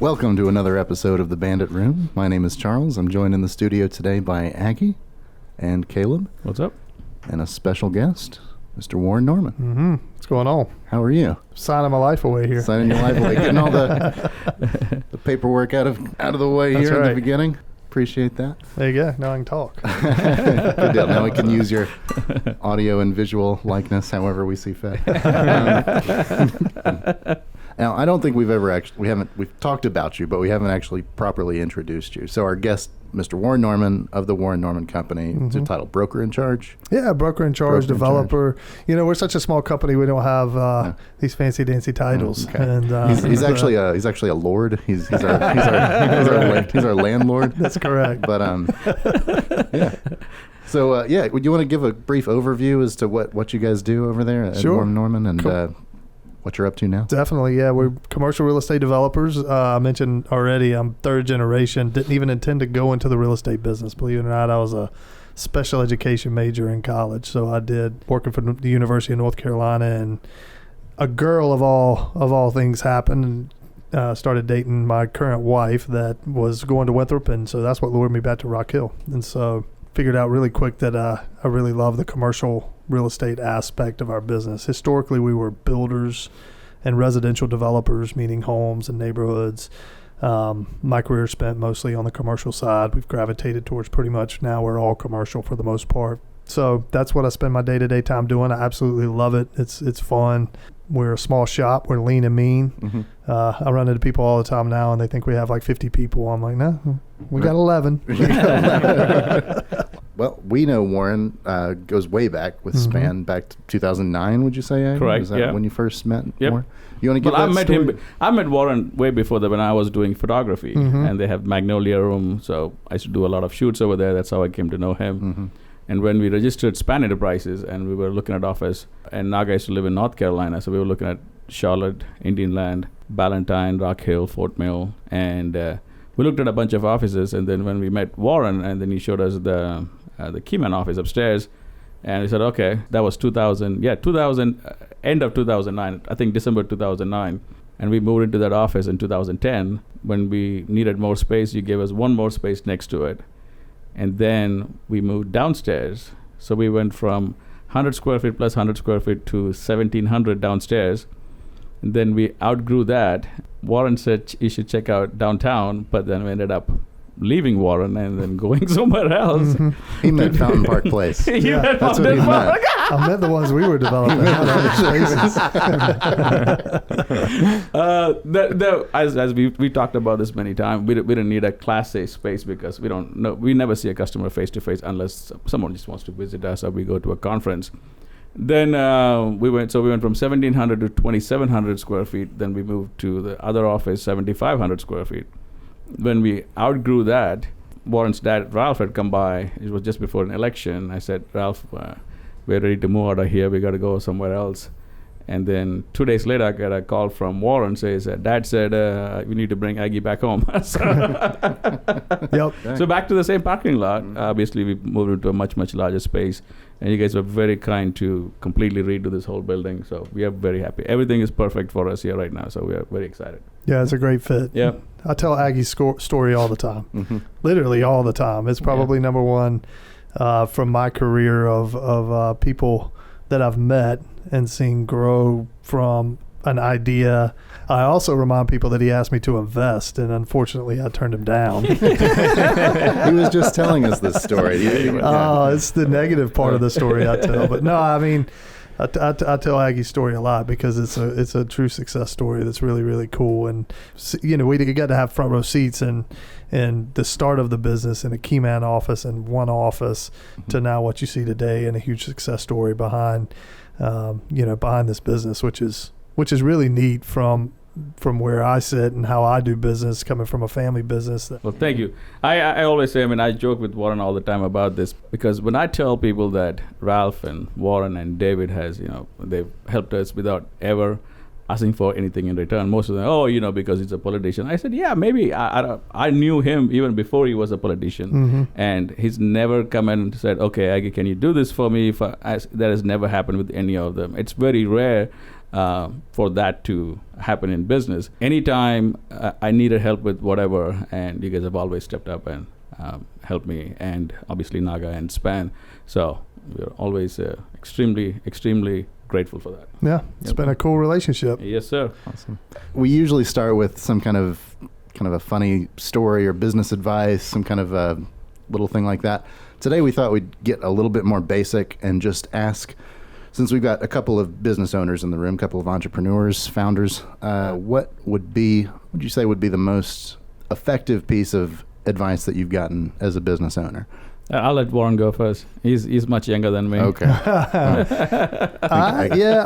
Welcome to another episode of the Bandit Room. My name is Charles. I'm joined in the studio today by Aggie and Caleb. What's up? And a special guest, Mr. Warren Norman. Mm-hmm. What's going on? How are you? Signing my life away here. Signing your life away. Getting all the paperwork out of the way. That's here right. In the beginning. Appreciate that. There you go. Now I can talk. Good deal. Now we can use your audio and visual likeness however we see fit. Now, I don't think we've talked about you, but we haven't actually properly introduced you. So our guest, Mr. Warren Norman of the Warren Norman Company, is your title broker in charge? Yeah, broker in charge, developer. We're such a small company, we don't have these fancy dancy titles. Okay. And he's actually a lord. He's our landlord. That's correct. But yeah. So would you want to give a brief overview as to what you guys do over there at Warren Norman and what you're up to now? Definitely, yeah. We're commercial real estate developers. I mentioned already I'm third generation. Didn't even intend to go into the real estate business. Believe it or not, I was a special education major in college. So I did working for the University of North Carolina, and a girl of all things happened and started dating my current wife that was going to Winthrop, and so that's what lured me back to Rock Hill. And so figured out really quick that I really love the commercial real estate aspect of our business. Historically, we were builders and residential developers, meaning homes and neighborhoods. My career spent mostly on the commercial side. We've gravitated towards pretty much now we're all commercial for the most part. So that's what I spend my day-to-day time doing. I absolutely love it. It's fun. We're a small shop. We're lean and mean. Mm-hmm. I run into people all the time now, and they think we have like 50 people. I'm like, no, we got 11. Well, we know Warren goes way back with span back to 2009. Would you say? Aggie? Correct. Was that when you first met Warren? You want to give that story? I met Warren way before that when I was doing photography, and they have Magnolia Room. So I used to do a lot of shoots over there. That's how I came to know him. Mm-hmm. And when we registered Span Enterprises and we were looking at office, and Naga used to live in North Carolina, so we were looking at Charlotte, Indian Land, Ballantyne, Rock Hill, Fort Mill, and we looked at a bunch of offices. And then when we met Warren, and then he showed us the Keyman office upstairs, and we said, okay, that was 2000, end of 2009, I think December 2009. And we moved into that office in 2010. When we needed more space, you gave us one more space next to it. And then we moved downstairs. So we went from 100 square feet plus 100 square feet to 1,700 downstairs. And then we outgrew that. Warren said you should check out downtown, but then we ended up leaving Warren and then going somewhere else. Mm-hmm. He meant Fountain Park Place. That's what he meant. I meant the ones we were developing. As we talked about this many times, we didn't need a Class A space because we never see a customer face to face unless someone just wants to visit us or we go to a conference. Then we went from 1,700 to 2,700 square feet. Then we moved to the other office, 7,500 square feet. When we outgrew that, Warren's dad, Ralph, had come by. It was just before an election. I said, Ralph, we're ready to move out of here. We got to go somewhere else. And then 2 days later, I got a call from Warren says, Dad said, we need to bring Aggie back home. So back to the same parking lot. Obviously, we moved into a much, much larger space. And you guys were very kind to completely redo this whole building. So we are very happy. Everything is perfect for us here right now. So we are very excited. Yeah, it's a great fit. Yeah. I tell Aggie's story all the time, literally all the time. It's probably number one from my career of people that I've met and seen grow from an idea. I also remind people that he asked me to invest, and unfortunately I turned him down. He was just telling us this story. It's the negative part of the story I tell. But no, I mean, I tell Aggie's story a lot because it's a true success story that's really, really cool. And, we got to have front row seats and the start of the business in a Keyman office and one office to now what you see today and a huge success story behind this business, which is really neat from where I sit and how I do business, coming from a family business. Well, thank you. I always say, I joke with Warren all the time about this because when I tell people that Ralph and Warren and David they've helped us without ever asking for anything in return. Most of them, because he's a politician. I said, yeah, maybe. I knew him even before he was a politician. And he's never come in and said, okay, Aggie, can you do this for me? That has never happened with any of them. It's very rare for that to happen in business. Anytime I needed help with whatever, and you guys have always stepped up and helped me, and obviously Naga and Span. So we're always extremely grateful for that. Yeah, it's been a cool relationship. Yes, sir. Awesome. We usually start with some kind of a funny story or business advice, some kind of a little thing like that. Today we thought we'd get a little bit more basic and just ask, since we've got a couple of business owners in the room, a couple of entrepreneurs, founders, what would you say would be the most effective piece of advice that you've gotten as a business owner? I'll let Warren go first. He's much younger than me. Okay. I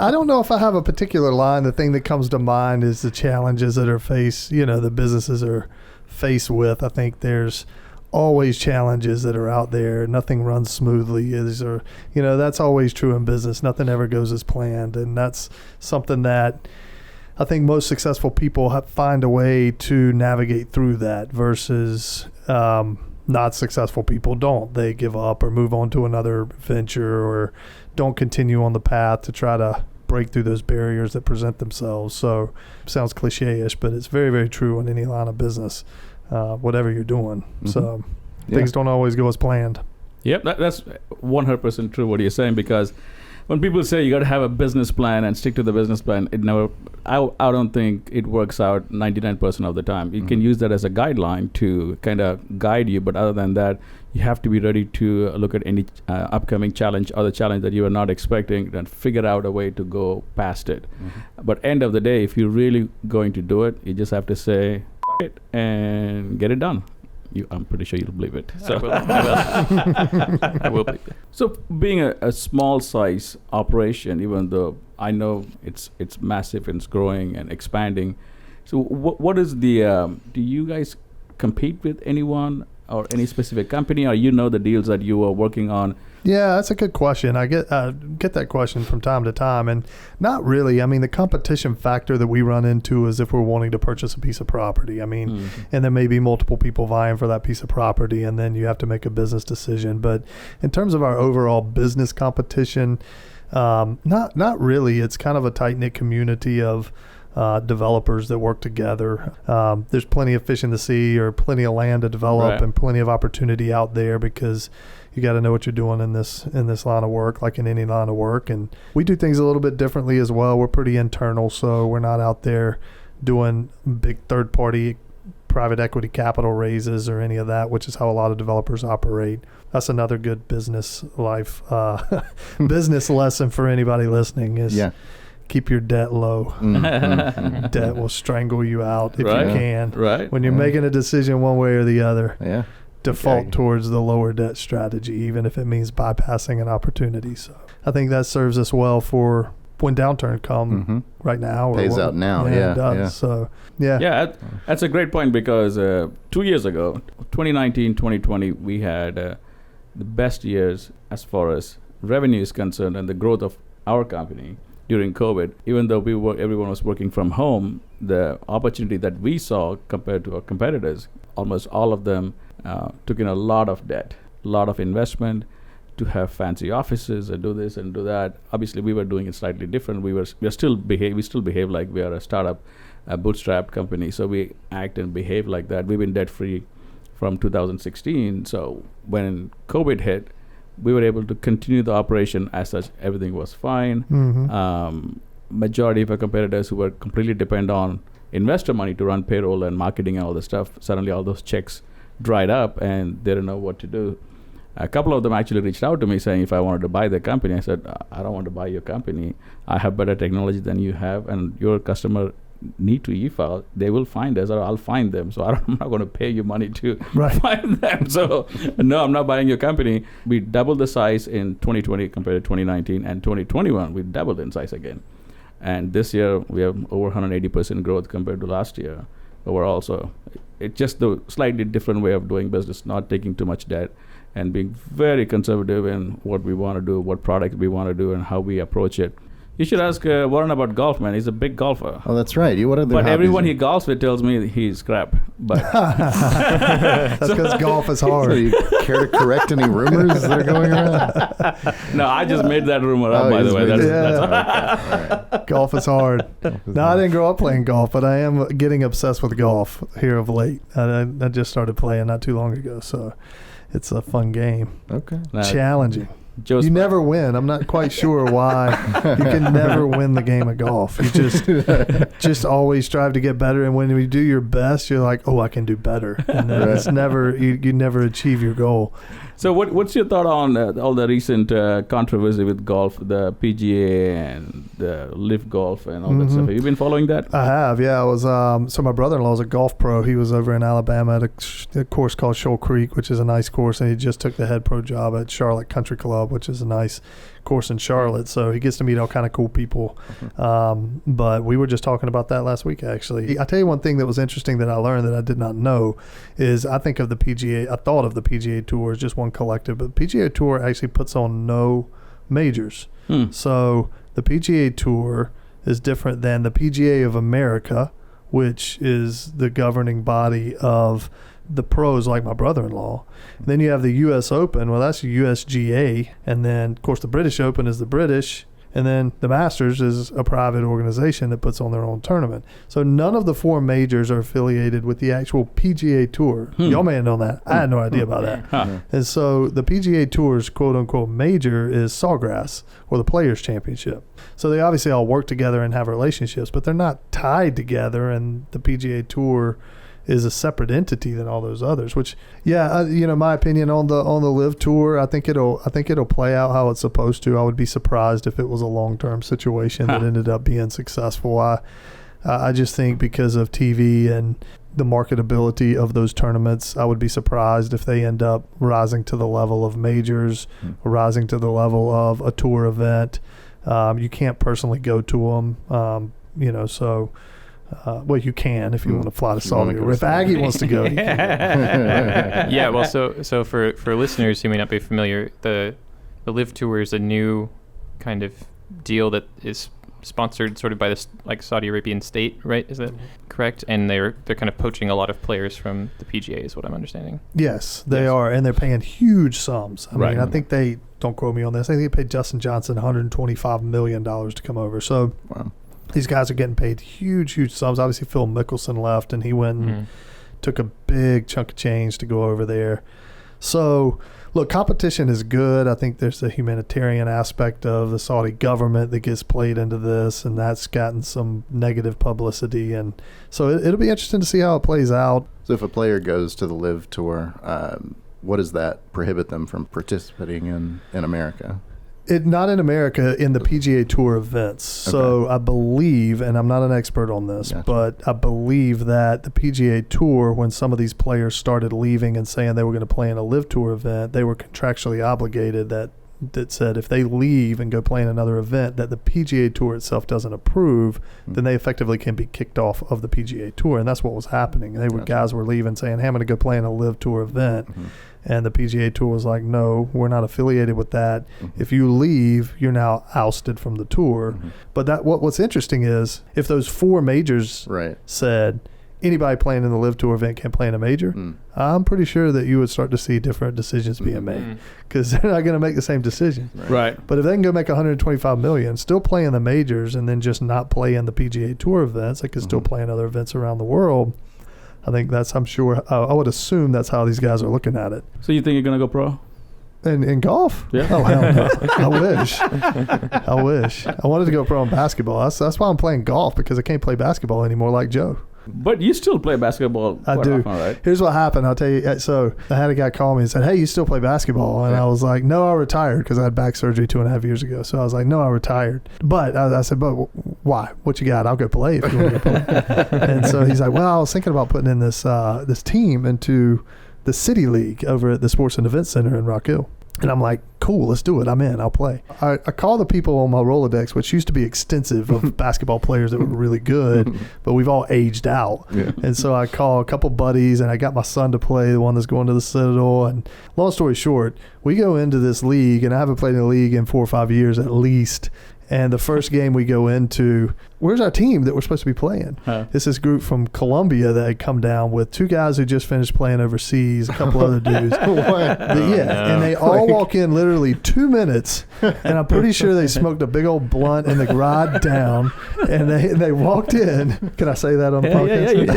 don't know if I have a particular line. The thing that comes to mind is the challenges that are the businesses are faced with. I think there's always challenges that are out there. Nothing runs smoothly. That's always true in business. Nothing ever goes as planned. And that's something that I think most successful people find a way to navigate through that versus not successful people don't. They give up or move on to another venture or don't continue on the path to try to break through those barriers that present themselves. So it sounds cliche-ish, but it's very, very true in any line of business, whatever you're doing. Mm-hmm. So things don't always go as planned. Yep, that's 100% true what you're saying, because when people say you got to have a business plan and stick to the business plan, I don't think it works out 99% of the time. You can use that as a guideline to kind of guide you, but other than that, you have to be ready to look at any upcoming challenge or the challenge that you are not expecting and figure out a way to go past it. Mm-hmm. But end of the day, if you're really going to do it, you just have to say it and get it done. I'm pretty sure you'll believe it. So I will believe it. So being a small size operation, even though I know it's massive and it's growing and expanding, so what is the do you guys compete with anyone or any specific company, or the deals that you are working on? Yeah, that's a good question. I get that question from time to time, and not really. I mean, the competition factor that we run into is if we're wanting to purchase a piece of property. I mean, and there may be multiple people vying for that piece of property, and then you have to make a business decision. But in terms of our overall business competition, not really. It's kind of a tight-knit community of developers that work together. There's plenty of fish in the sea, or plenty of land to develop, right, and plenty of opportunity out there, because you got to know what you're doing in this line of work, like in any line of work. And we do things a little bit differently as well. We're pretty internal, so we're not out there doing big third-party private equity capital raises or any of that, which is how a lot of developers operate. That's another good business business lesson for anybody listening is keep your debt low. Mm-hmm. Debt will strangle you out if you can. Right. When you're making a decision one way or the other. Yeah. Default towards the lower debt strategy, even if it means bypassing an opportunity. So I think that serves us well for when downturn come right now. Pays out now. Yeah, it does. Yeah. So, that's a great point, because 2 years ago, 2019, 2020, we had the best years as far as revenue is concerned and the growth of our company during COVID. Even though everyone was working from home, the opportunity that we saw compared to our competitors, almost all of them took in a lot of debt, a lot of investment to have fancy offices and do this and do that. Obviously, we were doing it slightly different. We still behave like we are a startup, a bootstrapped company. So we act and behave like that. We've been debt free from 2016. So when COVID hit, we were able to continue the operation as such. Everything was fine. Mm-hmm. Majority of our competitors who were completely dependent on investor money to run payroll and marketing and all this stuff, suddenly all those checks dried up and they didn't know what to do. A couple of them actually reached out to me saying if I wanted to buy the company. I said, I don't want to buy your company. I have better technology than you have, and your customer need to e-file. They will find us, or I'll find them. So I'm not going to pay you money to find them. So no, I'm not buying your company. We doubled the size in 2020 compared to 2019, and 2021 we doubled in size again. And this year we have over 180% growth compared to last year overall. So it's just the slightly different way of doing business, not taking too much debt and being very conservative in what we want to do, what product we want to do, and how we approach it. You should ask Warren about golf, man. He's a big golfer. Oh, that's right. What other But hobbies everyone are- he golfs with tells me he's crap. But That's because golf is So hard. you care to correct any rumors that are going around? no, I just made that rumor up, Oh, by you the just way. made That's, that- that's All right. Golf is hard. is No, I hard. didn't grow up playing golf, but I am getting obsessed with golf here of late. I just started playing not too long ago, so it's a fun game. Okay. Challenging. Joe's You never win. I'm not quite sure why. You can never win the game of golf. You just always strive to get better, and when you do your best, you're like, oh, I can do better. And then it's never you never achieve your goal. So what's your thought on all the recent controversy with golf, the PGA and the Live Golf and all that stuff? Have you been following that? I have, yeah. I was so my brother-in-law is a golf pro. He was over in Alabama at a course called Shoal Creek, which is a nice course, and he just took the head pro job at Charlotte Country Club, which is a nice course in Charlotte. So he gets to meet all kind of cool people. But we were just talking about that last week, actually. I tell you one thing that was interesting that I learned that I did not know is I thought of the PGA Tour as just one collective, but the PGA Tour actually puts on no majors. So the PGA Tour is different than the PGA of America, which is the governing body of the pros like my brother-in-law. Then you have the U.S. Open. Well, that's the USGA. And then, of course, the British Open is the British. And then the Masters is a private organization that puts on their own tournament. So none of the four majors are affiliated with the actual PGA Tour. Y'all may have known that. I had no idea about that. Huh. And so the PGA Tour's quote-unquote major is Sawgrass, or the Players' Championship. So they obviously all work together and have relationships, but they're not tied together, and the PGA Tour is a separate entity than all those others. Which, my opinion on the Live Tour, I think it'll play out how it's supposed to. I would be surprised if it was a long-term situation that ended up being successful. I just think because of TV and the marketability of those tournaments, I would be surprised if they end up rising to the level of majors, or rising to the level of a tour event. You can't personally go to them, so. Well, you can if you want to fly to Saudi. Or if Aggie wants to go, you can. Yeah, well, so for listeners who may not be familiar, the Live Tour is a new kind of deal that is sponsored sort of by this like Saudi Arabian state, right? Is that correct? And they're kind of poaching a lot of players from the PGA, is what I'm understanding. Yes, they are, and they're paying huge sums. I Right. mean, I think they don't quote me on this. I think they paid Justin Johnson $125 million to come over. So. Wow. These guys are getting paid huge sums. Obviously, Phil Mickelson left, and he went and took a big chunk of change to go over there. So, look, competition is good. I think there's the humanitarian aspect of the Saudi government that gets played into this, and that's gotten some negative publicity. And so it'll be interesting to see how it plays out. So if a player goes to the Live Tour, what does that prohibit them from participating in America? Not in America, in the PGA Tour events. So I believe, and I'm not an expert on this, Gotcha. but I believe that the PGA Tour, when some of these players started leaving and saying they were going to play in a Live Tour event, they were contractually obligated that said if they leave and go play in another event that the PGA Tour itself doesn't approve, then they effectively can be kicked off of the PGA Tour. And that's what was happening. Guys were leaving saying, hey, I'm going to go play in a Live Tour event. And the PGA Tour was like, no, we're not affiliated with that. If you leave, you're now ousted from the tour. But what's interesting is if those four majors said anybody playing in the Live Tour event can play in a major, I'm pretty sure that you would start to see different decisions being made because they're not going to make the same decision. Right. But if they can go make $125 million, still play in the majors and then just not play in the PGA Tour events, they could still play in other events around the world. I think I'm sure, I would assume that's how these guys are looking at it. So you think you're going to go pro? In golf? Yeah. Oh, hell no. I wish. I wanted to go pro in basketball. That's why I'm playing golf, because I can't play basketball anymore like Joe. But you still play basketball I quite do. often, right? Here's what happened. I'll tell you. So I had a guy call me and said, hey, you still play basketball? And I was like, no, I retired because I had back surgery 2.5 years ago. So I was like, no, I retired. But I said, but why? What you got? I'll go play if you want to go play. And so he's like, well, I was thinking about putting in this team into the City League over at the Sports and Events Center in Rock Hill. And I'm like, cool, let's do it. I'm in. I'll play. I call the people on my Rolodex, which used to be extensive, of basketball players that were really good, but we've all aged out. Yeah. And so I call a couple buddies, and I got my son to play, the one that's going to the Citadel. And long story short, we go into this league, and I haven't played in a league in 4 or 5 years at least. And the first game we go into, where's our team that we're supposed to be playing? It's this group from Colombia that had come down with 2 guys who just finished playing overseas, a couple other dudes. And they all walk in literally 2 minutes, and I'm pretty sure they smoked a big old blunt in the garage down, and they walked in. Can I say that on the podcast?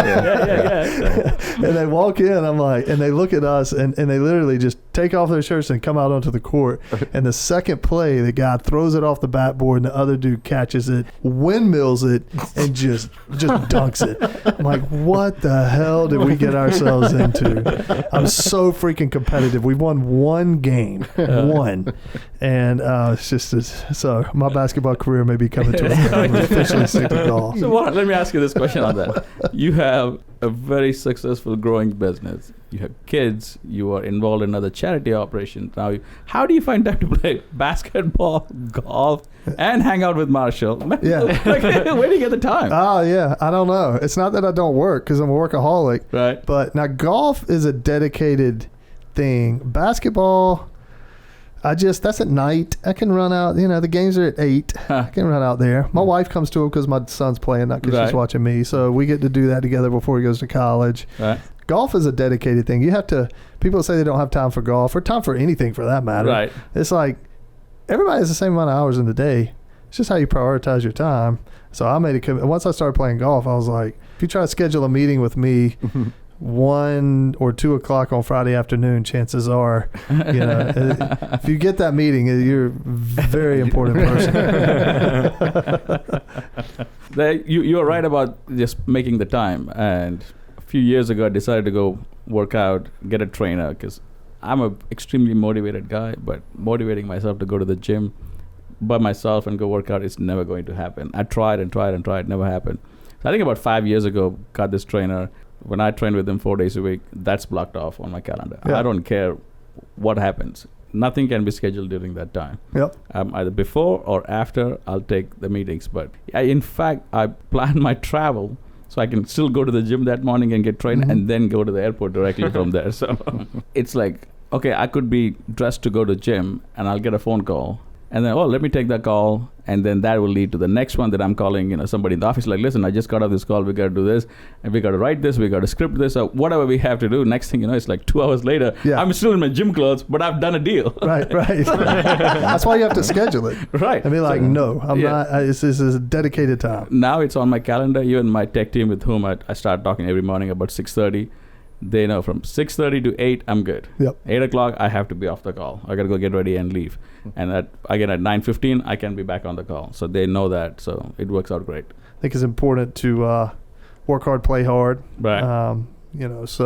Yeah. And they walk in, I'm like, and they look at us, and they literally just take off their shirts and come out onto the court. And the second play, the guy throws it off the backboard, and the other dude catches it, windmills it, and just dunks it. I'm like, what the hell did we get ourselves into? I'm so freaking competitive. We've won 1 game, one, and it's just so my basketball career may be coming to an end. I'm officially sick of golf. So let me ask you this question on that. You have a very successful growing business. You have kids. You are involved in other charity operations. Now, how do you find time to play basketball, golf, and hang out with Marshall? Yeah. Where do you get the time? Oh, yeah. I don't know. It's not that I don't work because I'm a workaholic. Right. But now golf is a dedicated thing. Basketball, that's at night. I can run out, the games are at 8. I can run out there. My wife comes to them because my son's playing, not because she's watching me. So we get to do that together before he goes to college. Right. Golf is a dedicated thing. People say they don't have time for golf or time for anything for that matter. Right. It's like everybody has the same amount of hours in the day. It's just how you prioritize your time. So I made a commitment. Once I started playing golf, I was like, if you try to schedule a meeting with me 1 or 2 o'clock on Friday afternoon, chances are, if you get that meeting, you're a very important person. You're right about just making the time. And a few years ago, I decided to go work out, get a trainer, because I'm an extremely motivated guy, but motivating myself to go to the gym by myself and go work out is never going to happen. I tried, never happened. So I think about 5 years ago, got this trainer. When I train with him 4 days a week, that's blocked off on my calendar. Yeah. I don't care what happens. Nothing can be scheduled during that time. Yep. Either before or after, I'll take the meetings. But in fact, I plan my travel so I can still go to the gym that morning and get trained and then go to the airport directly from there. So it's like, okay, I could be dressed to go to the gym and I'll get a phone call. And then, let me take that call. And then that will lead to the next one that I'm calling, somebody in the office, like, listen, I just got off this call. We got to do this. And we got to write this. We got to script this. Or whatever we have to do. Next thing you know, it's like 2 hours later. Yeah. I'm still in my gym clothes, but I've done a deal. Right. That's why you have to schedule it. Right. I mean, like, no, I'm not. This is a dedicated time. Now it's on my calendar. Even my tech team with whom I start talking every morning about 6:30. They know from 6:30 to 8, I'm good. Yep. 8 o'clock, I have to be off the call. I got to go get ready and leave. And at 9:15, I can be back on the call. So they know that. So it works out great. I think it's important to work hard, play hard. Right. That's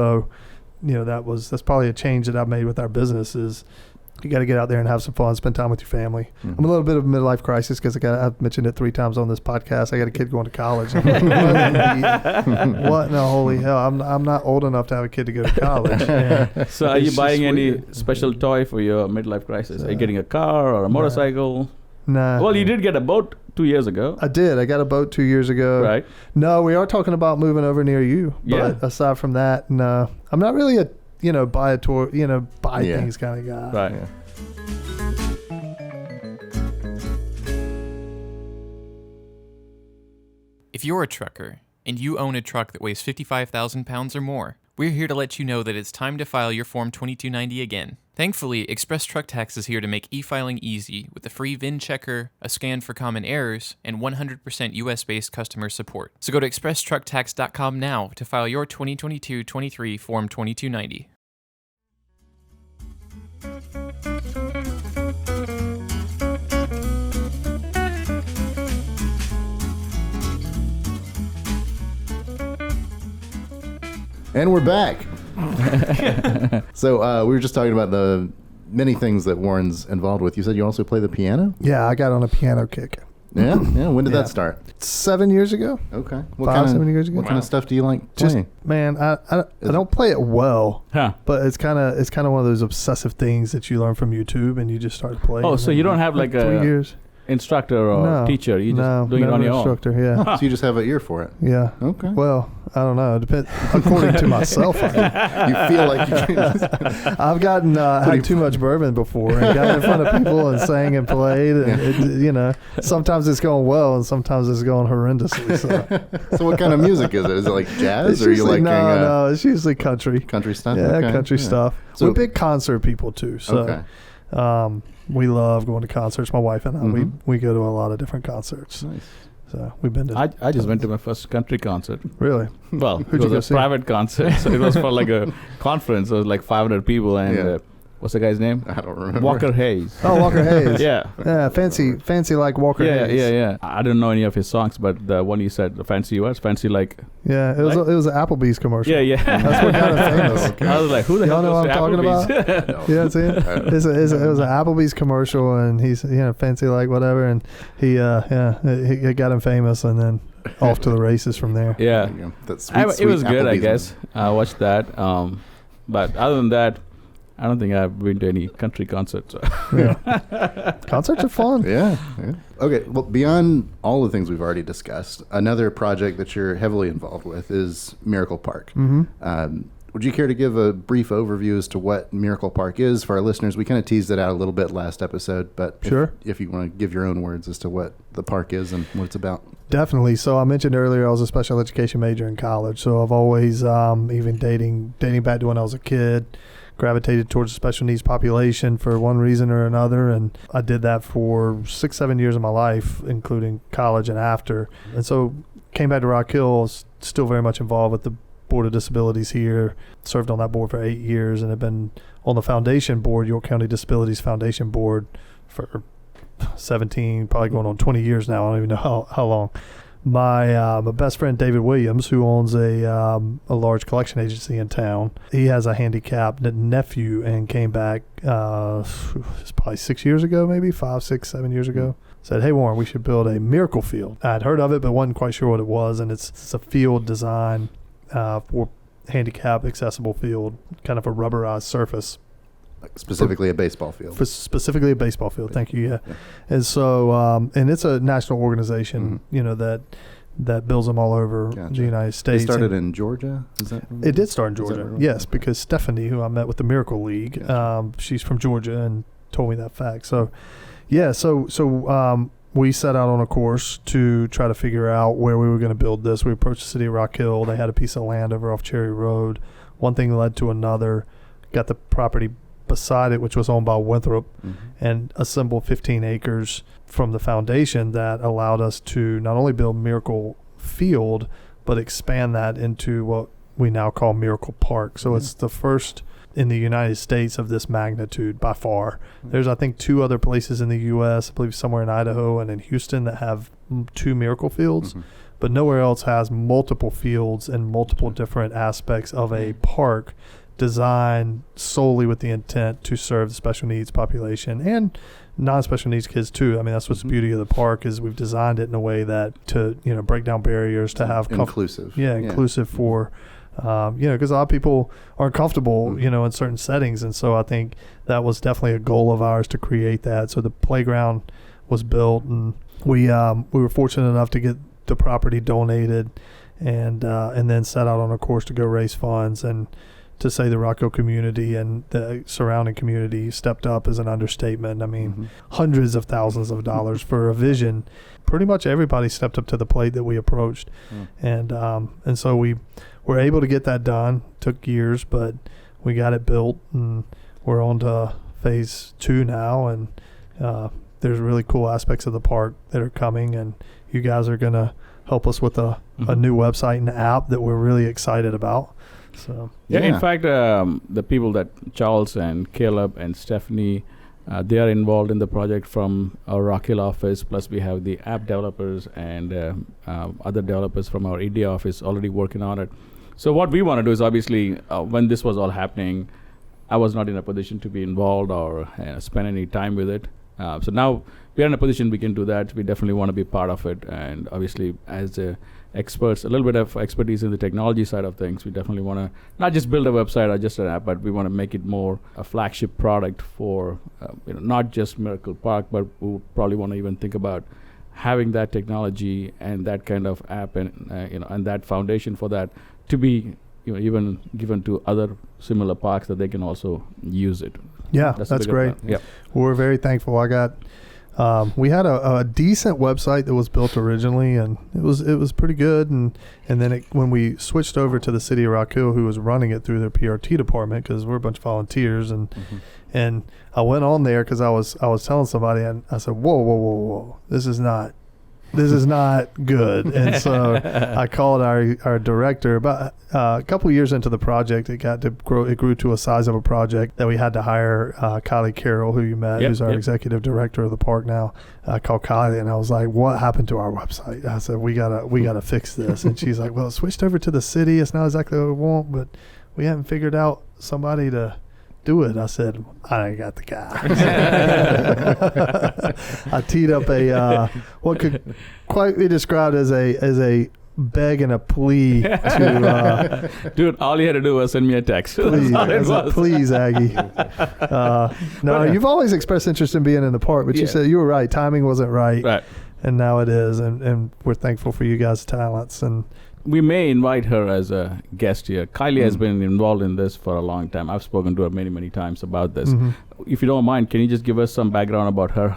probably a change that I've made with our business is you got to get out there and have some fun, spend time with your family. I'm a little bit of a midlife crisis because I've mentioned it 3 times on this podcast. I got a kid going to college. I'm like, what in the holy hell? I'm not old enough to have a kid to go to college. So are you buying any special toy for your midlife crisis? Are you getting a car or a motorcycle? Nah. Well, you did get a boat 2 years ago. I did. I got a boat 2 years ago. Right. No, we are talking about moving over near you. But aside from that, no. I'm not really a buy a tour, buy things kind of guy. Right. Yeah. If you're a trucker and you own a truck that weighs 55,000 pounds or more, we're here to let you know that it's time to file your Form 2290 again. Thankfully, Express Truck Tax is here to make e-filing easy with a free VIN checker, a scan for common errors, and 100% US-based customer support. So go to expresstrucktax.com now to file your 2022-23 Form 2290. And we're back. So we were just talking about the many things that Warren's involved with. You said you also play the piano? Yeah, I got on a piano kick. Yeah? When did that start? 7 years ago. Okay. 7 years ago. What kind of stuff do you like playing? I don't play it well, but it's kind of one of those obsessive things that you learn from YouTube and you just start playing. Oh, so you don't have like 3 years. instructor or teacher? You just doing it on your own? Instructor, yeah. So you just have an ear for it. Yeah. Okay. Well, I don't know. It depends. According to myself, You feel like you can. I've gotten had too much bourbon before and got in front of people and sang and played. And sometimes it's going well and sometimes it's going horrendously. So what kind of music is it? Is it like jazz, or are you like no? It's usually country. Country stuff. Yeah, okay. country stuff. So we're big concert people too. So we love going to concerts. My wife and I, we go to a lot of different concerts. Nice. So we've been to. I just went to my first country concert. Really? Well, Who'd it you go was see? a private concert, so it was for like a conference. It was like 500 people, and what's the guy's name? I don't remember. Walker Hayes. Oh, Walker Hayes. Yeah. Yeah, fancy like Walker Hayes. Yeah. I don't know any of his songs, but the one you said, the fancy words, fancy like. Yeah, it was an Applebee's commercial. Yeah. That's what got him famous. Okay. I was like, who the Y'all hell know goes what I'm to talking Applebee's? about? Yeah, it's it was an Applebee's commercial, and he's fancy like whatever, and he got him famous, and then off to the races from there. Yeah. That's It was good, I Applebee's guess. I watched that. But other than that, I don't think I've been to any country concerts. Yeah. Concerts are fun. Yeah. Okay. Well, beyond all the things we've already discussed, another project that you're heavily involved with is Miracle Park. Mm-hmm. Would you care to give a brief overview as to what Miracle Park is for our listeners? We kind of teased it out a little bit last episode, but Sure. if you want to give your own words as to what the park is and what it's about. Definitely. So I mentioned earlier I was a special education major in college. So I've always, even dating back to when I was a kid, gravitated towards the special needs population for one reason or another. And I did that for 6-7 years of my life, including college and after. And so came back to Rock Hill, was still very much involved with the Board of Disabilities here, served on that board for 8 years, and have been on the foundation board, York County Disabilities Foundation Board, for 17, probably going on 20 years now. I don't even know how long. My best friend David Williams, who owns a large collection agency in town, he has a handicapped nephew and came back it's probably 6 years ago, maybe 5, 6, 7 years ago. Said, hey Warren, we should build a miracle field. I'd heard of it, but wasn't quite sure what it was, and it's a field design for handicap accessible field, kind of a rubberized surface. Specifically a baseball field. Specifically a baseball field. Thank you. Yeah. And so, and it's a national organization, that builds them all over the United States. They started in Georgia? Is that right? It did start in Georgia. Right? Yes, because Stephanie, who I met with the Miracle League, she's from Georgia and told me that fact. So, yeah. So we set out on a course to try to figure out where we were going to build this. We approached the city of Rock Hill. They had a piece of land over off Cherry Road. One thing led to another. Got the property beside it, which was owned by Winthrop, and assembled 15 acres from the foundation that allowed us to not only build Miracle Field, but expand that into what we now call Miracle Park. So it's the first in the United States of this magnitude by far. There's, I think, 2 other places in the U.S., I believe somewhere in Idaho and in Houston, that have 2 Miracle Fields, but nowhere else has multiple fields and multiple different aspects of a park designed solely with the intent to serve the special needs population and non-special needs kids too. I mean, that's what's the beauty of the park, is we've designed it in a way that to break down barriers, to have inclusive. Inclusive for because a lot of people aren't comfortable in certain settings, and so I think that was definitely a goal of ours to create that. So the playground was built, and we were fortunate enough to get the property donated, and then set out on a course to go raise funds. And to say the Rock Hill community and the surrounding community stepped up is an understatement. I mean, hundreds of thousands of dollars for a vision. Pretty much everybody stepped up to the plate that we approached. And so we were able to get that done. Took years, but we got it built, and we're on to phase 2 now. And there's really cool aspects of the park that are coming, and you guys are going to help us with a new website and app that we're really excited about. So in fact, the people that Charles and Caleb and Stephanie, they are involved in the project from our Rock Hill office. Plus, we have the app developers and other developers from our India office already working on it. So what we want to do is, obviously, when this was all happening, I was not in a position to be involved or spend any time with it. So now we are in a position we can do that. We definitely want to be part of it. And obviously, as experts, a little bit of expertise in the technology side of things. We definitely want to not just build a website or just an app, but we want to make it more a flagship product for not just Miracle Park, but we would probably want to even think about having that technology and that kind of app and and that foundation for that to be even given to other similar parks that they can also use it. Yeah, that's great. Yeah, we're very thankful. We had a decent website that was built originally, and it was pretty good. And then when we switched over to the city of Rock Hill, who was running it through their PRT department, because we're a bunch of volunteers, and I went on there because I was telling somebody, and I said, whoa, this is not good. And so I called our director. About a couple years into the project, it grew to a size of a project that we had to hire Kylie Carroll, who you met, who's our executive director of the park now. I called Kylie and I was like, what happened to our website? I said, we gotta fix this. And she's like, well, it switched over to the city. It's not exactly what we want, but we haven't figured out somebody to do it. I said, I got the guy. I teed up what could quite be described as a beg and a plea to dude, all you had to do was send me a text. Please, Aggie. No, you've always expressed interest in being in the park, but you said you were right. Timing wasn't right. And now it is, and we're thankful for you guys' talents. And we may invite her as a guest here. Kylie has been involved in this for a long time. I've spoken to her many, many times about this. If you don't mind, can you just give us some background about her?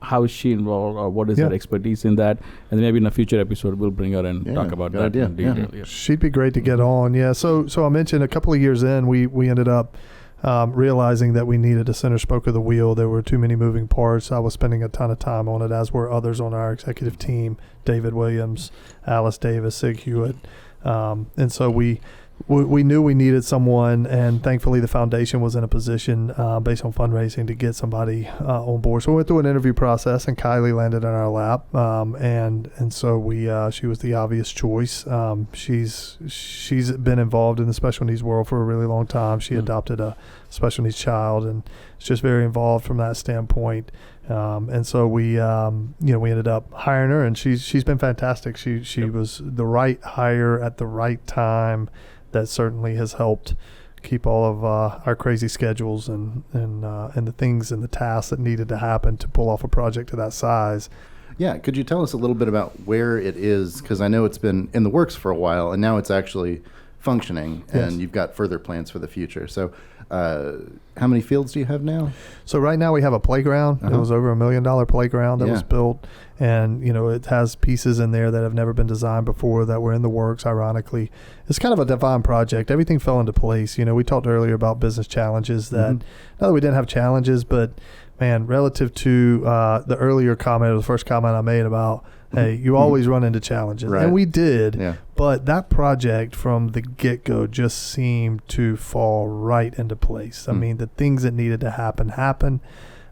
How is she involved, or what is her expertise in that? And then maybe in a future episode, we'll bring her and talk about that in detail. Yeah. She'd be great to get on. Yeah. So I mentioned a couple of years in, we ended up realizing that we needed a center spoke of the wheel. There were too many moving parts. I was spending a ton of time on it, as were others on our executive team, David Williams, Alice Davis, Sig Hewitt. And so we knew we needed someone, and thankfully the foundation was in a position based on fundraising to get somebody on board. So we went through an interview process, and Kylie landed in our lap, and so she was the obvious choice. She's been involved in the special needs world for a really long time. She adopted a special needs child, and is just very involved from that standpoint. And so we ended up hiring her, and she's been fantastic. She was the right hire at the right time. That certainly has helped keep all of our crazy schedules and the things and the tasks that needed to happen to pull off a project of that size. Yeah, could you tell us a little bit about where it is? Because I know it's been in the works for a while, and now it's actually functioning, and you've got further plans for the future. So how many fields do you have now? So right now we have a playground. It was over $1 million playground that was built, and it has pieces in there that have never been designed before that were in the works. Ironically, it's kind of a divine project. Everything fell into place. We talked earlier about business challenges. That not that we didn't have challenges, but man, relative to the earlier comment, or the first comment I made about, hey, you always run into challenges. Right. And we did. Yeah. But that project from the get-go just seemed to fall right into place. I mean, the things that needed to happen happened.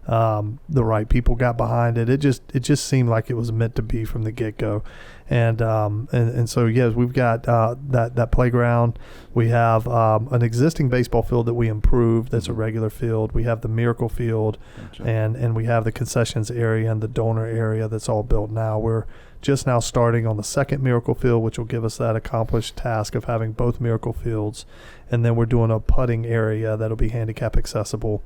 The right people got behind it. It just seemed like it was meant to be from the get-go. And so, yes, we've got that playground. We have an existing baseball field that we improved that's a regular field. We have the Miracle Field, and we have the concessions area and the donor area that's all built now. We're just now starting on the second Miracle Field, which will give us that accomplished task of having both Miracle Fields. And then we're doing a putting area that'll be handicap accessible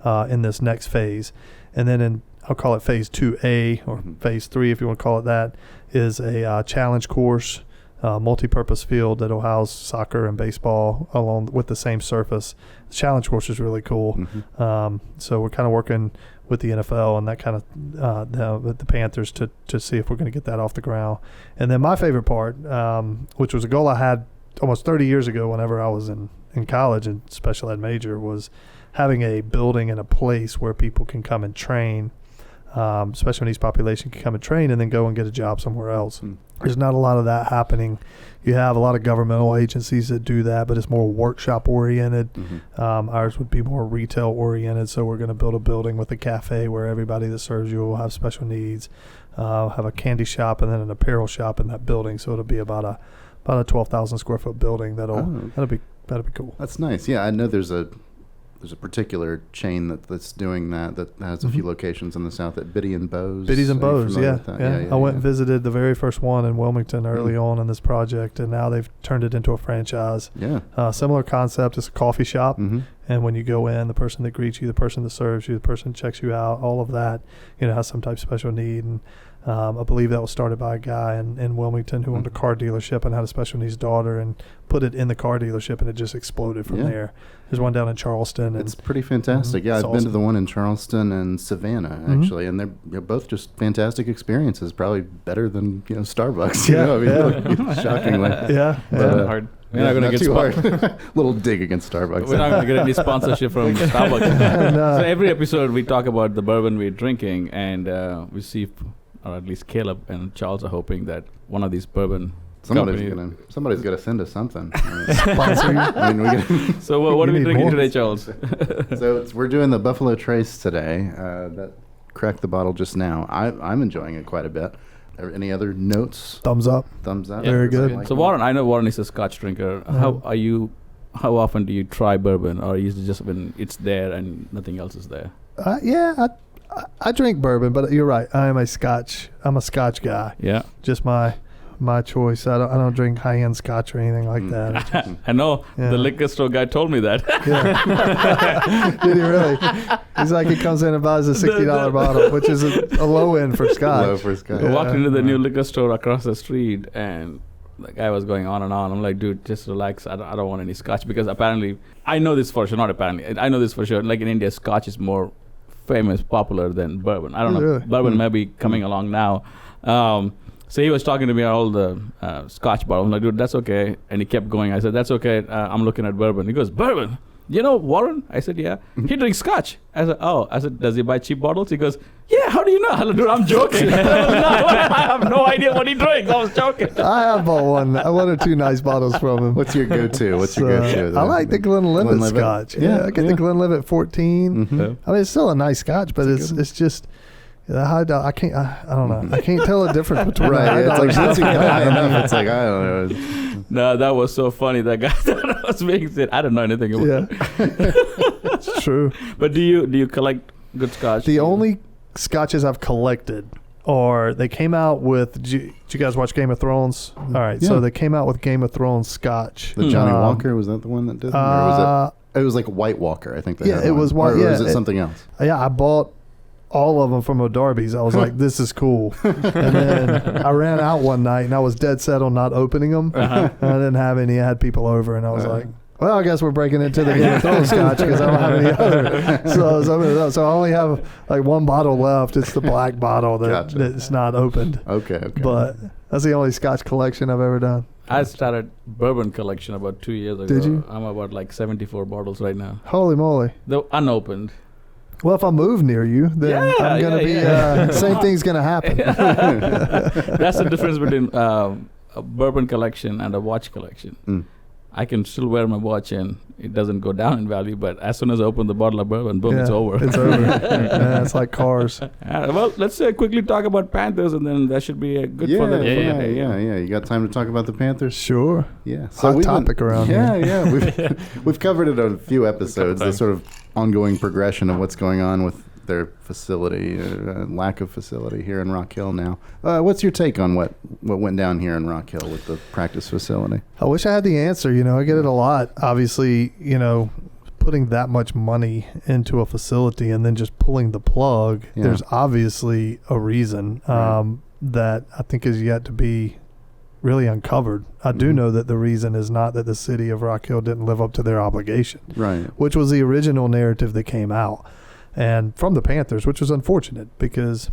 in this next phase. And then I'll call it phase 2A or phase 3, if you want to call it that, is a challenge course, multi-purpose field that'll house soccer and baseball along with the same surface. The challenge course is really cool. So we're kind of working with the NFL and that kind of with the Panthers to see if we're going to get that off the ground. And then my favorite part, which was a goal I had almost 30 years ago whenever I was in college and special ed major, was having a building and a place where people can come and train, special needs population can come and train and then go and get a job somewhere else. There's not a lot of that happening. You have a lot of governmental agencies that do that, but it's more workshop oriented. Ours would be more retail oriented. So we're going to build a building with a cafe where everybody that serves you will have special needs, have a candy shop and then an apparel shop in that building. So it'll be about a 12,000 square foot building. That'll be cool. That's nice. Yeah, I know there's a there's a particular chain that's doing that has a few locations in the South at Biddy and Bowes. Biddy's and Are you Bowes, familiar yeah. with that? I went and visited the very first one in Wilmington early on in this project, and now they've turned it into a franchise. Yeah. Similar concept. It's a coffee shop, Mm-hmm. and when you go in, the person that greets you, the person that serves you, the person that checks you out, all of that, has some type of special need. And I believe that was started by a guy in Wilmington who owned a car dealership and had a special needs daughter and put it in the car dealership, and it just exploded from there. There's one down in Charleston. And it's pretty fantastic. Yeah, I've been to the one in Charleston and Savannah, actually, and they're both just fantastic experiences, probably better than Starbucks. Shockingly. But, hard. We're not going to get too hard. Little dig against Starbucks. We're not going to get any sponsorship from Starbucks. So every episode we talk about the bourbon we're drinking, and we see, or at least Caleb and Charles are hoping that one of these bourbon Somebody's got to send us something. sponsor you. So what are we drinking today, Charles? So we're doing the Buffalo Trace today. That cracked the bottle just now. I'm enjoying it quite a bit. Any other notes? Thumbs up. Thumbs up. Yeah, very good. So Warren, I know Warren is a Scotch drinker. How often do you try bourbon, or is it just when it's there and nothing else is there? I drink bourbon, but you're right. I'm a Scotch guy. Yeah. Just my choice. I don't drink high-end Scotch or anything like that. I know. Yeah. The liquor store guy told me that. Did he really? He's like, he comes in and buys a $60 bottle, which is a low end for Scotch. Low for Scotch. I walked into the new liquor store across the street, and the guy was going on and on. I'm like, dude, just relax. I don't want any Scotch, because apparently, I know this for sure. Not apparently, I know this for sure. Like in India, Scotch is more famous, popular than bourbon. I don't know. Really? Bourbon may be coming along now. So he was talking to me about all the Scotch bottles. I'm like, dude, that's okay. And he kept going. I said, that's okay. I'm looking at bourbon. He goes, bourbon? You know Warren? I said, yeah. He drinks Scotch. I said, oh. I said, does he buy cheap bottles? He goes, yeah, how do you know? I said, dude, I'm joking. I have no idea what he drinks. I was joking. I have bought one or two nice bottles from him. What's your go-to? I like the Glenlivet Scotch. Yeah, I get the Glenlivet 14. Mm-hmm. I mean, it's still a nice Scotch, but it's just... The high dollar, I don't know. I can't tell the difference between right. It's like once you go high enough, it's like I don't know. No, that was so funny. That guy that I was being said, I don't know anything about it. It's true. But do you collect good Scotch? The only Scotches I've collected are they came out with. Did you guys watch Game of Thrones? All right, so they came out with Game of Thrones Scotch. The Johnny Walker, was that the one that did it? Or was it was like a White Walker, I think. They had it was white. Or was it something else? Yeah, I bought all of them from O'Darby's. I was like, this is cool. And then I ran out one night, and I was dead set on not opening them. And I didn't have any. I had people over, and I was like, well, I guess we're breaking into the Game of Thrones Scotch because I don't have any other. So I only have like one bottle left. It's the black bottle that's not opened. Okay. But that's the only Scotch collection I've ever done. I started bourbon collection about 2 years ago. Did you? I'm about like 74 bottles right now. Holy moly. Though unopened. Well, if I move near you, then I'm going to be, same thing's going to happen. That's the difference between a bourbon collection and a watch collection. I can still wear my watch and it doesn't go down in value, but as soon as I open the bottle of bourbon, boom, it's over. It's over. It's like cars. Well, let's quickly talk about Panthers, and then that should be a good for the day. Yeah. You got time to talk about the Panthers? Sure. Yeah. So hot topic around here. Yeah. We've covered it on a few episodes, the sort of ongoing progression of what's going on with their facility, lack of facility here in Rock Hill now. What's your take on what went down here in Rock Hill with the practice facility? I wish I had the answer. I get it a lot. Obviously, putting that much money into a facility and then just pulling the plug, there's obviously a reason that I think is yet to be really uncovered. I do know that the reason is not that the city of Rock Hill didn't live up to their obligation, which was the original narrative that came out. And from the Panthers, which was unfortunate because,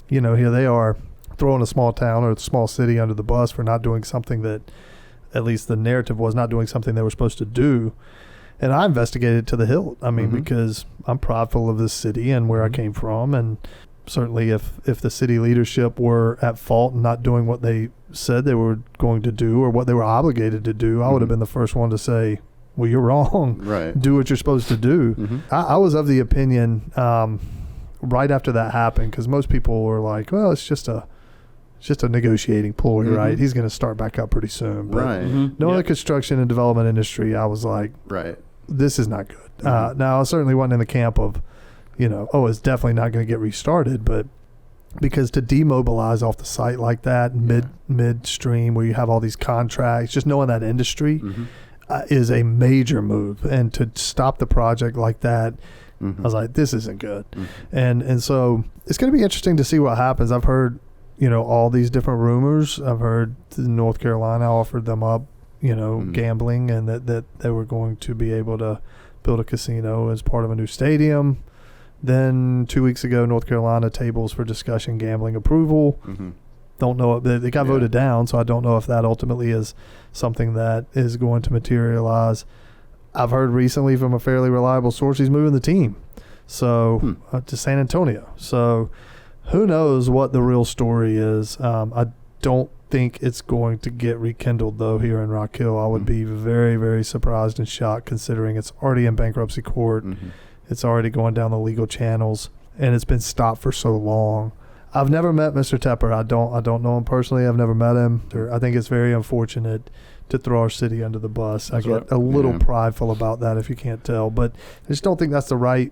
here they are throwing a small town or a small city under the bus for not doing something that, at least the narrative was not doing something they were supposed to do. And I investigated to the hilt. I mean, because I'm prideful of this city and where I came from. And certainly if the city leadership were at fault and not doing what they said they were going to do or what they were obligated to do, I would have been the first one to say, well, you're wrong. Right. Do what you're supposed to do. I was of the opinion right after that happened, because most people were like, well, it's just a negotiating ploy, right? He's going to start back up pretty soon. But knowing the construction and development industry, I was like, this is not good. Now, I certainly wasn't in the camp of, it's definitely not going to get restarted, but because to demobilize off the site like that midstream where you have all these contracts, just knowing that industry is a major move. And to stop the project like that, I was like, this isn't good. And so it's going to be interesting to see what happens. I've heard, all these different rumors. I've heard North Carolina offered them up, gambling, and that they were going to be able to build a casino as part of a new stadium. Then 2 weeks ago, North Carolina tables for discussion gambling approval. Don't know if they got voted down, so I don't know if that ultimately is something that is going to materialize. I've heard recently from a fairly reliable source he's moving the team to San Antonio. So who knows what the real story is. I don't think it's going to get rekindled, though, here in Rock Hill. I would be very, very surprised and shocked considering it's already in bankruptcy court. It's already going down the legal channels, and it's been stopped for so long. I've never met Mr. Tepper. I don't know him personally. I've never met him. I think it's very unfortunate to throw our city under the bus. I get a little prideful about that, if you can't tell. But I just don't think that's the right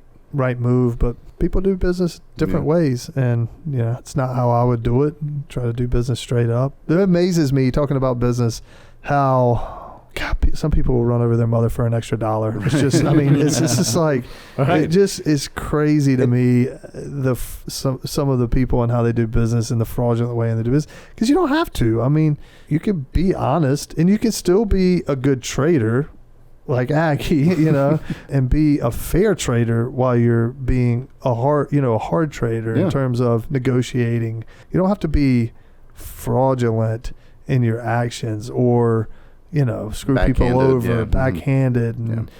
move. But people do business different ways, and it's not how I would do it. Try to do business straight up. It amazes me, talking about business, how some people will run over their mother for an extra $1. It's just, it's just like, it just is crazy to me, some of the people and how they do business and the fraudulent way they do business. Because you don't have to. You can be honest, and you can still be a good trader, like Aggie, and be a fair trader while you're being a hard trader in terms of negotiating. You don't have to fraudulent in your actions or screw people over, backhanded, and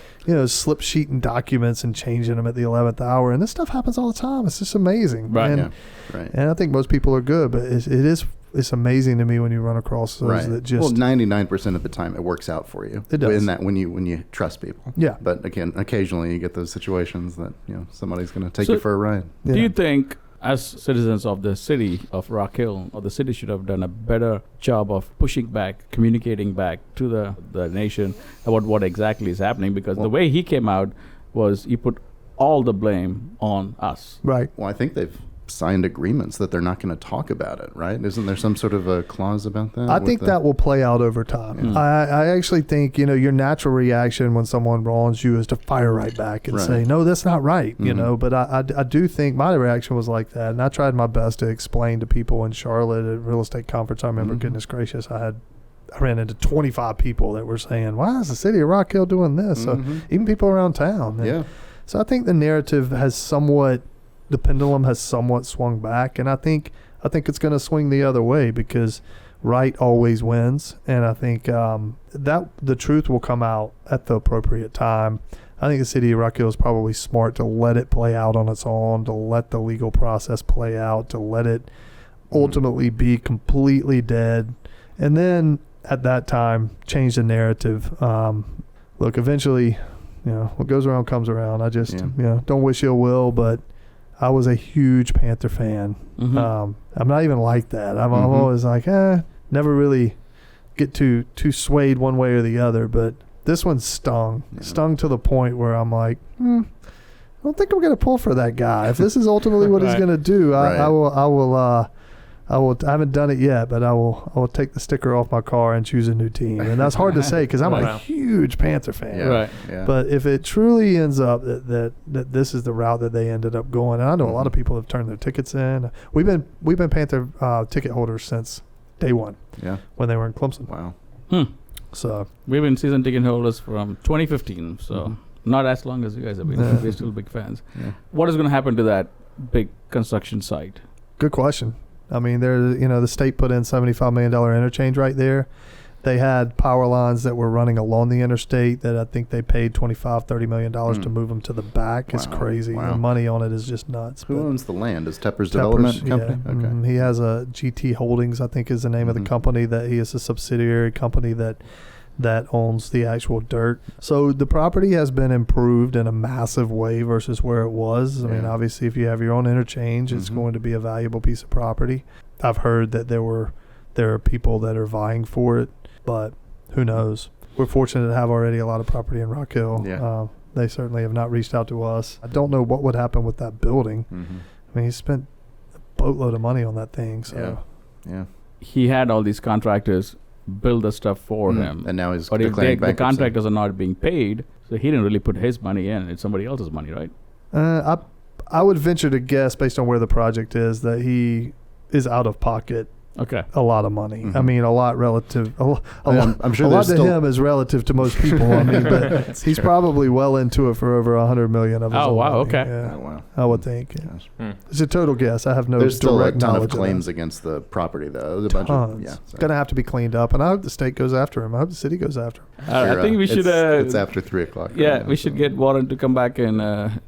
slip sheeting documents and changing them at the 11th hour. And this stuff happens all the time. It's just amazing. Right. And I think most people are good, but it's amazing to me when you run across those that just 99% of the time it works out for you. It does. In that when you trust people. Yeah. But again, occasionally you get those situations that somebody's going to take you for a ride. Do you think, as citizens of the city of Rock Hill, or the city should have done a better job of pushing back, communicating back to the nation about what exactly is happening? Because the way he came out was he put all the blame on us. Right. Well, I think they've signed agreements that they're not going to talk about it, right? Isn't there some sort of a clause about that? I think that will play out over time. I actually think, your natural reaction when someone wrongs you is to fire right back and say, no, that's not right, but I do think my reaction was like that. And I tried my best to explain to people in Charlotte at a real estate conference. I remember, goodness gracious, I ran into 25 people that were saying, why is the city of Rock Hill doing this? So even people around town. And so I think the narrative the pendulum has somewhat swung back, and I think it's going to swing the other way because right always wins, and I think that the truth will come out at the appropriate time. I think the city of Rock Hill is probably smart to let it play out on its own, to let the legal process play out, to let it ultimately be completely dead, and then at that time change the narrative. Look, eventually, what goes around comes around. I just don't wish ill will, but I was a huge Panther fan. I'm not even like that. I'm always like, never really get too swayed one way or the other. But this one stung to the point where I'm like, I don't think I'm going to pull for that guy. If this is ultimately what he's going to do, I will. I haven't done it yet, but I will take the sticker off my car and choose a new team. And that's hard to say because I'm a huge Panther fan. But if it truly ends up that this is the route that they ended up going, and I know a lot of people have turned their tickets in. We've been Panther ticket holders since day one. Yeah. When they were in Clemson. Wow. So we've been season ticket holders from 2015. So not as long as you guys have been. We're still big fans. Yeah. What is going to happen to that big construction site? Good question. The state put in $75 million interchange right there. They had power lines that were running along the interstate that I think they paid $25-30 million to move them to the back. It's crazy. Wow. The money on it is just nuts. Who owns the land? Is Tepper's Development Company? Yeah. Okay. He has a GT Holdings, I think is the name of the company, that he is a subsidiary company that owns the actual dirt. So the property has been improved in a massive way versus where it was. I mean, obviously, if you have your own interchange, it's going to be a valuable piece of property. I've heard that there are people that are vying for it, but who knows? we're fortunate to have already a lot of property in Rock Hill. Yeah. They certainly have not reached out to us. I don't know what would happen with that building. Mm-hmm. I mean, he spent a boatload of money on that thing. So Yeah. He had all these contractors build the stuff for him. And now he's But if declaring the bankruptcy. contractors are not being paid, so he didn't really put his money in. It's somebody else's money, right? I would venture to guess, based on where the project is, that he is out of pocket Okay. a lot of money. Mhm. I mean, a lot relative. I'm sure a lot there's to still him is relative to most people. I mean, but he's probably well into it for over $100 million of his Oh, own wow, money. okay. Yeah, Oh, wow. I would think. Yeah. Gosh. It's a total guess. I have no There's still a direct ton knowledge of claims against the property, though. There's a bunch of, Tons. yeah. So. Going to have to be cleaned up, and I hope the state goes after him. I hope the city goes after him. I think we should. It's after 3:00. Yeah, right now, we should get Warren to come back and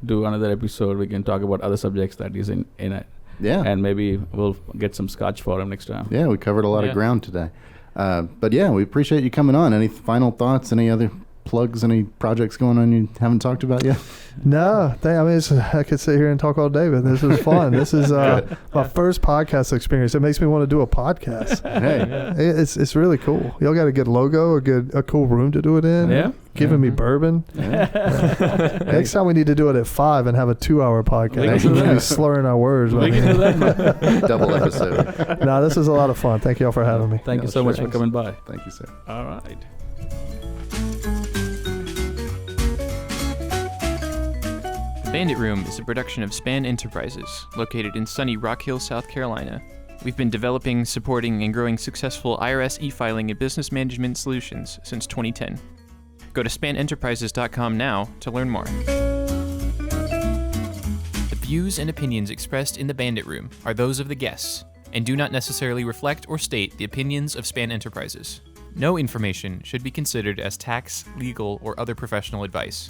do another episode. We can talk about other subjects that he's in it. Yeah. And maybe we'll get some scotch for him next time. Yeah, we covered a lot of ground today. But yeah, we appreciate you coming on. Any final thoughts? Any other plugs? Any projects going on you haven't talked about yet? No, I mean, I could sit here and talk all day, but this is fun. This is my first podcast experience. It makes me want to do a podcast. Hey. It's really cool. Y'all got a good logo, a cool room to do it in. Yeah. Giving me bourbon. Yeah. Next time we need to do it at 5 and have a 2-hour podcast. We can do We'll be that. slurring our words. We can do that. Double episode. No, this is a lot of fun. Thank y'all for having me. Thank you so much for coming by. Thank you, sir. All right. The Bandit Room is a production of Span Enterprises, located in sunny Rock Hill, South Carolina. We've been developing, supporting, and growing successful IRS e-filing and business management solutions since 2010. Go to spanenterprises.com now to learn more. The views and opinions expressed in the Bandit Room are those of the guests and do not necessarily reflect or state the opinions of Span Enterprises. No information should be considered as tax, legal, or other professional advice.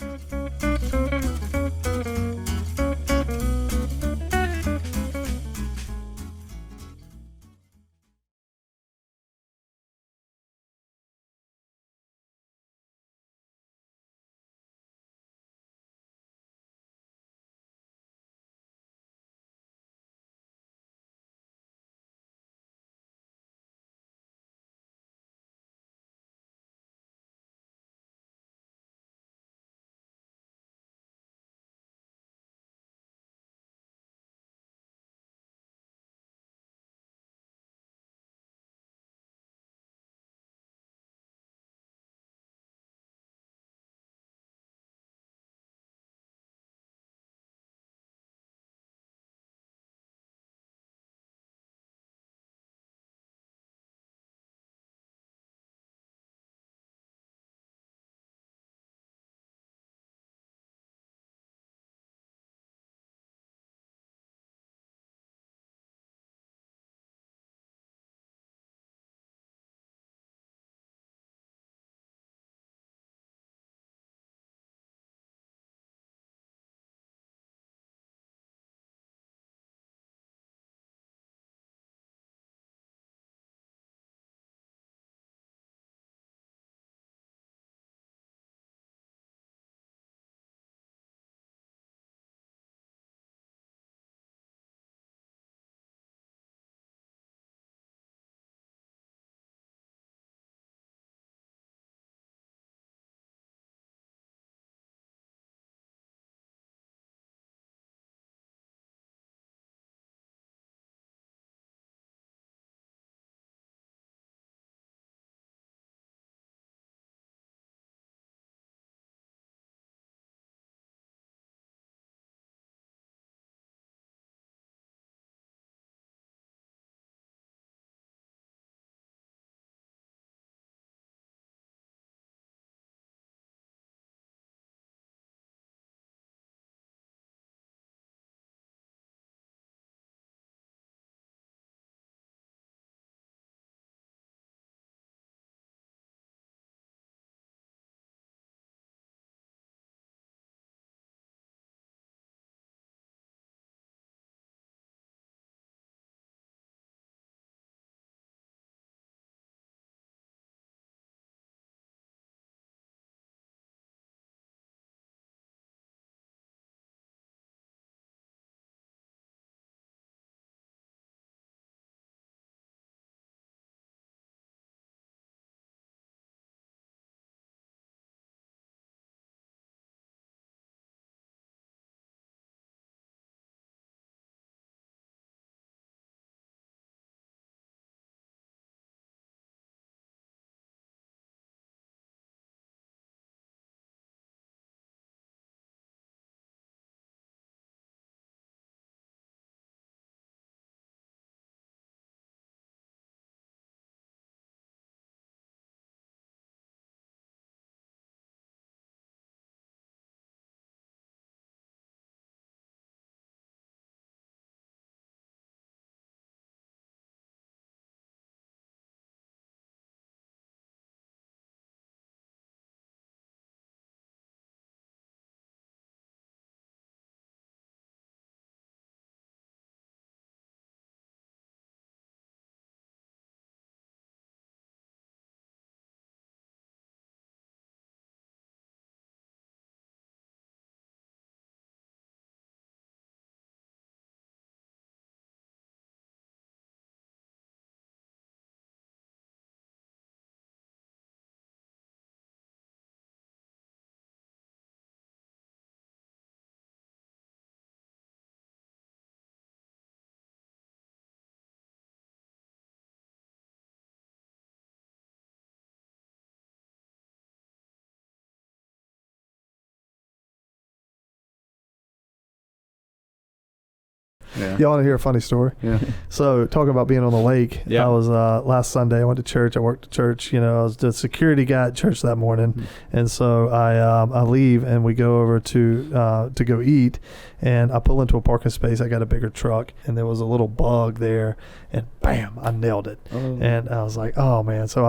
Yeah. You want to hear a funny story? Yeah. So talking about being on the lake, Yeah. I was last Sunday. I went to church. I worked at church. You know, I was the security guy at church that morning, and so I leave and we go over to go eat, and I pull into a parking space. I got a bigger truck, and there was a little bug there, and bam, I nailed it. And I was like, oh man. So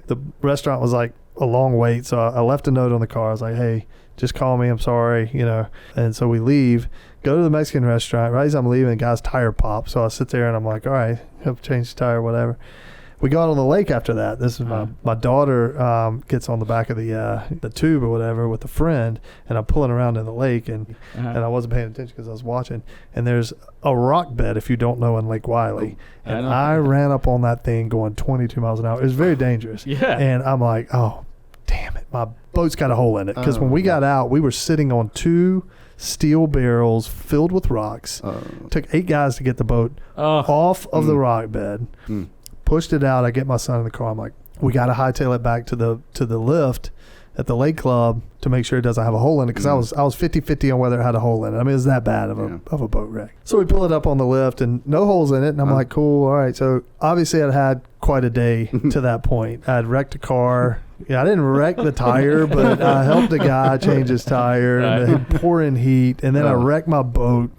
the restaurant was like a long wait, so I left a note on the car. I was like, hey, just call me, I'm sorry, you know. And so we leave, go to the Mexican restaurant. Right as I'm leaving, the guy's tire popped. So I sit there and I'm like, all right, help change the tire, whatever. We got on the lake after that. This is my daughter gets on the back of the tube or whatever with a friend, and I'm pulling around in the lake, and I wasn't paying attention because I was watching. And there's a rock bed, if you don't know, in Lake Wiley. And I ran up on that thing going 22 miles an hour. It was very dangerous. Yeah. And I'm like, oh, damn it. My boat's got a hole in it. Because when we got out, we were sitting on 2 steel barrels filled with rocks. Took 8 guys to get the boat off of the rock bed. Pushed it out. I get my son in the car. I'm like, we got to hightail it back to the lift at the lake club to make sure it doesn't have a hole in it, because I was 50-50 on whether it had a hole in it. I mean, it's that bad of a boat wreck. So we pull it up on the lift and no holes in it, and I'm like, cool, all right. So obviously I'd had quite a day to that point. I'd wrecked a car. Yeah, I didn't wreck the tire, but I helped a guy change his tire, and pouring heat, and then I wrecked my boat.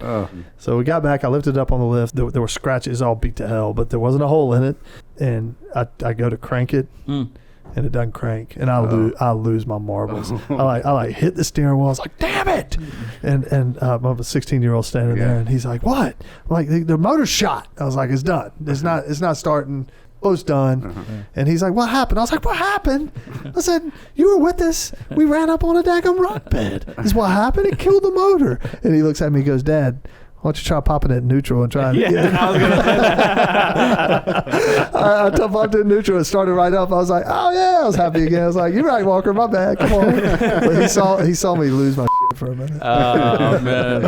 So we got back. I lifted it up on the lift. There were scratches all beat to hell, but there wasn't a hole in it. And I go to crank it, and it doesn't crank, and I lose my marbles. I like hit the steering wheel. I was like, damn it! And I have a 16-year-old standing there, and he's like, what? I'm like, the motor's shot. I was like, it's done. It's not starting. Boat's done. And he's like, what happened? I was like, what happened? I said, you were with us. We ran up on a daggum rock bed. This is what happened. It killed the motor. And he looks at me and goes, Dad, why don't you try popping it in neutral and try it? I was gonna say that. I popped it in neutral and started right up. I was like, oh yeah, I was happy again. I was like, you're right, Walker, my bad. Come on. But he saw me lose my shit for a minute. Oh man,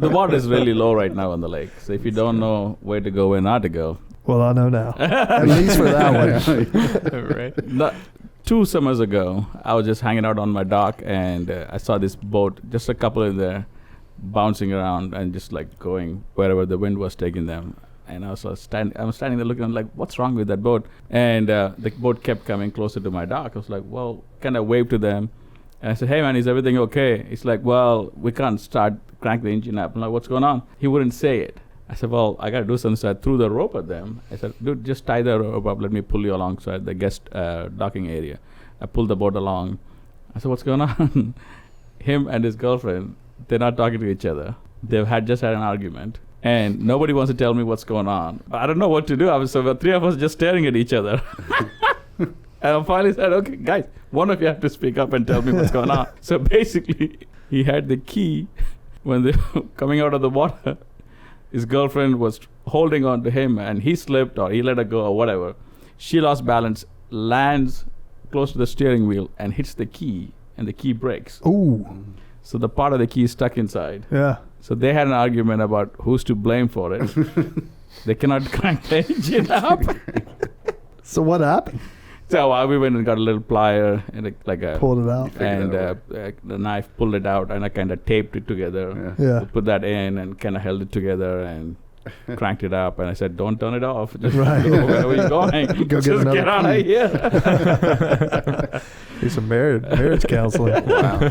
the water is really low right now on the lake. So if you don't know where to go, where not to go, well, I know now. At least for that one. Right. 2 summers ago, I was just hanging out on my dock, and I saw this boat, just a couple in there, bouncing around and just like going wherever the wind was taking them. And I was standing there looking, I'm like, what's wrong with that boat? And the boat kept coming closer to my dock. I was like, well, kind of waved to them. And I said, hey man, is everything okay? He's like, well, we can't crank the engine up. I'm like, what's going on? He wouldn't say it. I said, well, I got to do something. So I threw the rope at them. I said, dude, just tie the rope up. Let me pull you alongside the guest docking area. I pulled the boat along. I said, what's going on? Him and his girlfriend, they're not talking to each other. They've just had an argument. And nobody wants to tell me what's going on. I don't know what to do. So the 3 of us just staring at each other. And I finally said, okay, guys, one of you have to speak up and tell me what's going on. So basically, he had the key when they were coming out of the water. His girlfriend was holding on to him, and he slipped or he let her go or whatever. She lost balance, lands close to the steering wheel, and hits the key, and the key breaks. Ooh. So the part of the key is stuck inside. Yeah. So they had an argument about who's to blame for it. They cannot crank the engine up. So what happened? So we went and got a little plier and Pulled it out. and the knife, pulled it out, and I kind of taped it together. Yeah. We put that in and kind of held it together and cranked it up. And I said, don't turn it off. Just Right. go wherever you're going. Go Just get get out of key. here. Do some marriage counseling. Wow.